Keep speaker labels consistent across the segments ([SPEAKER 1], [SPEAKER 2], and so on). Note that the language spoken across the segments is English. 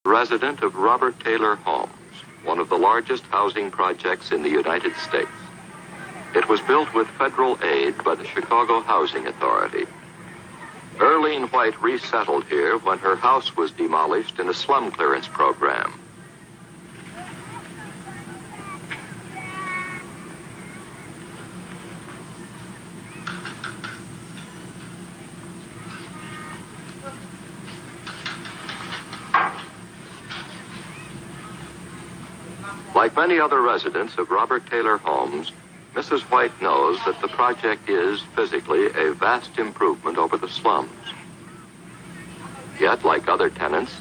[SPEAKER 1] resident of Robert Taylor Homes, one of the largest housing projects in the United States. It was built with federal aid by the Chicago Housing Authority. Earlene White resettled here when her house was demolished in a slum clearance program. Like many other residents of Robert Taylor Homes, Mrs. White knows that the project is, physically, a vast improvement over the slums. Yet, like other tenants,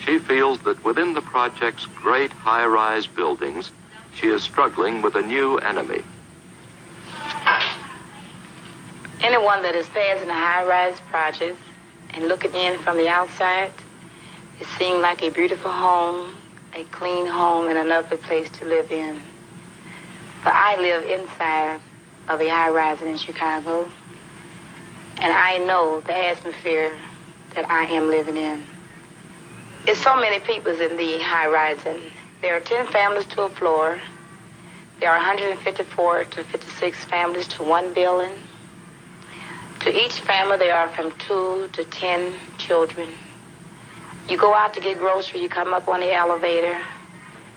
[SPEAKER 1] she feels that within the project's great high-rise buildings, she is struggling with a new enemy.
[SPEAKER 2] Anyone that is passing a high-rise project and looking in from the outside, it seems like a beautiful home, a clean home, and another place to live in. But I live inside of a high-rise in Chicago, and I know the atmosphere that I am living in. There's so many people in the high-rise, and there are 10 families to a floor. There are 154 to 56 families to one building. To each family, there are from 2 to 10 children. You go out to get groceries, you come up on the elevator,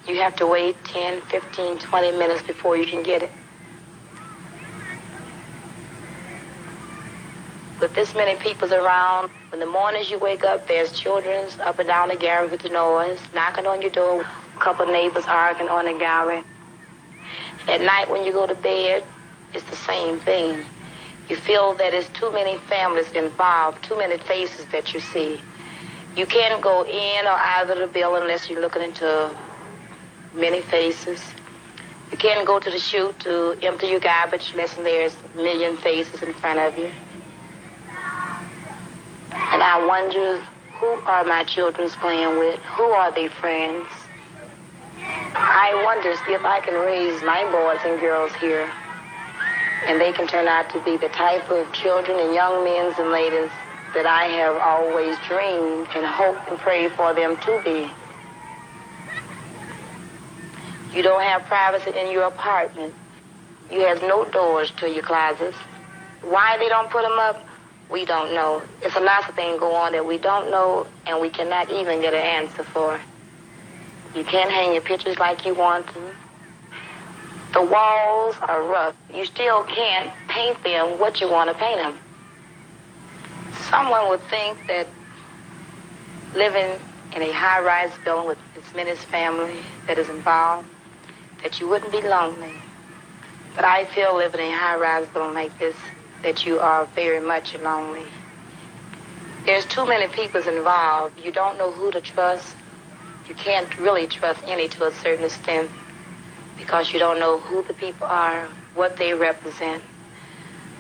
[SPEAKER 2] you have to wait 10, 15, 20 minutes before you can get it. With this many people around, when the mornings you wake up, there's children up and down the gallery with the noise, knocking on your door, a couple of neighbors arguing on the gallery. At night when you go to bed, it's the same thing. You feel that there's too many families involved, too many faces that you see. You can't go in or out of the building unless you're looking into many faces. You can't go to the chute to empty your garbage unless there's a million faces in front of you. And I wonder, who are my children playing with? Who are their friends? I wonder if I can raise my boys and girls here, and they can turn out to be the type of children and young men and ladies that I have always dreamed and hoped and prayed for them to be. You don't have privacy in your apartment. You have no doors to your closets. Why they don't put them up, we don't know. It's a lot of things go on that we don't know and we cannot even get an answer for. You can't hang your pictures like you want to. The walls are rough. You still can't paint them what you want to paint them. Someone would think that living in a high-rise building with as many family that is involved, that you wouldn't be lonely. But I feel living in a high-rise building like this, that you are very much lonely. There's too many people involved. You don't know who to trust. You can't really trust any to a certain extent because you don't know who the people are, what they represent.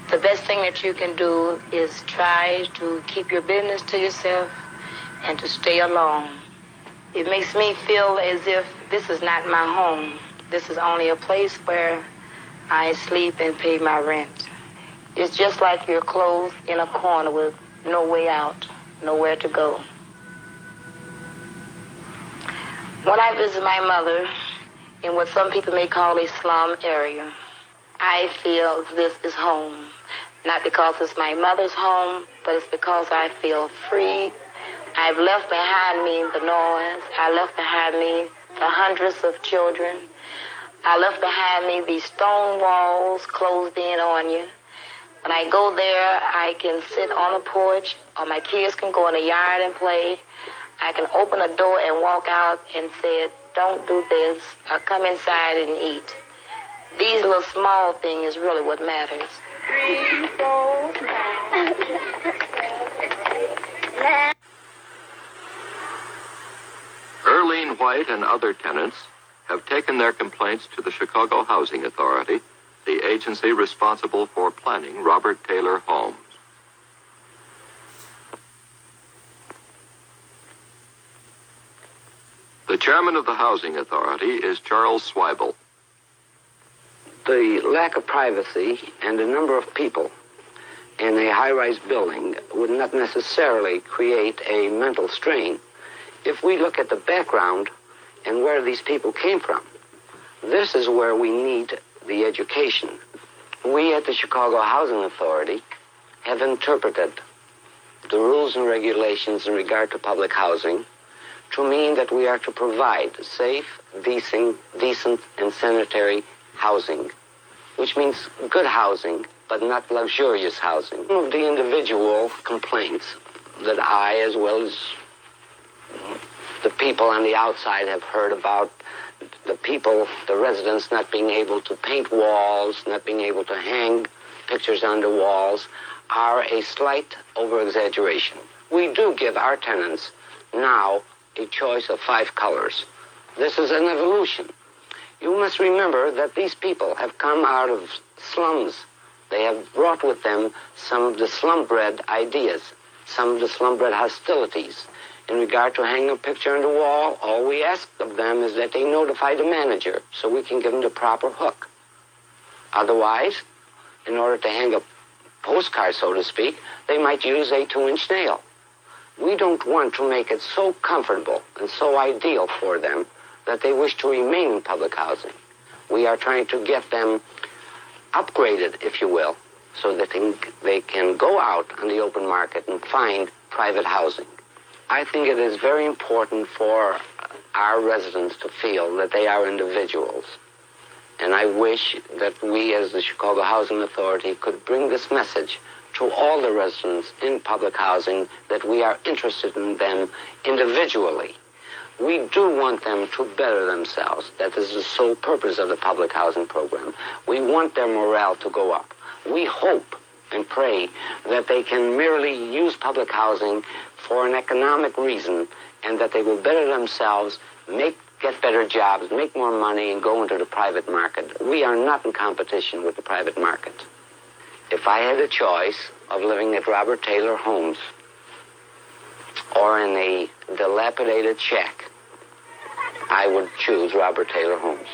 [SPEAKER 2] The best thing that you can do is try to keep your business to yourself and to stay alone. It makes me feel as if this is not my home. This is only a place where I sleep and pay my rent. It's just like you're closed in a corner with no way out, nowhere to go. When I visit my mother in what some people may call a slum area, I feel this is home. Not because it's my mother's home, but it's because I feel free. I've left behind me the noise. I left behind me the hundreds of children. I left behind me these stone walls closed in on you. When I go there, I can sit on a porch, or my kids can go in the yard and play. I can open a door and walk out and say, don't do this, or come inside and eat. These little small things is really what matters. 3, 4, 5.
[SPEAKER 1] Earlene White and other tenants have taken their complaints to the Chicago Housing Authority, the agency responsible for planning Robert Taylor Homes. The chairman of the Housing Authority is Charles Swibel.
[SPEAKER 3] The lack of privacy and the number of people in a high-rise building would not necessarily create a mental strain. if we look at the background and where these people came from, this is where we need the education. We at the Chicago Housing Authority have interpreted the rules and regulations in regard to public housing to mean that we are to provide safe, decent, and sanitary housing, which means good housing, but not luxurious housing. Some of the individual complaints that I, as well as the people on the outside, have heard about the residents not being able to paint walls, not being able to hang pictures on the walls, are a slight over-exaggeration. We do give our tenants now a choice of 5 colors. This is an evolution. You must remember that these people have come out of slums. They have brought with them some of the slum-bred ideas, some of the slum-bred hostilities. In regard to hanging a picture on the wall, all we ask of them is that they notify the manager so we can give them the proper hook. Otherwise, in order to hang a postcard, so to speak, they might use a 2-inch nail. We don't want to make it so comfortable and so ideal for them that they wish to remain in public housing. We are trying to get them upgraded, if you will, so that they can go out on the open market and find private housing. I think it is very important for our residents to feel that they are individuals. And I wish that we, as the Chicago Housing Authority, could bring this message to all the residents in public housing, that we are interested in them individually. We do want them to better themselves. That is the sole purpose of the public housing program. We want their morale to go up. We hope and pray that they can merely use public housing for an economic reason, and that they will better themselves, get better jobs, make more money, and go into the private market. We are not in competition with the private market. If I had a choice of living at Robert Taylor Homes or in a dilapidated shack, I would choose Robert Taylor Homes.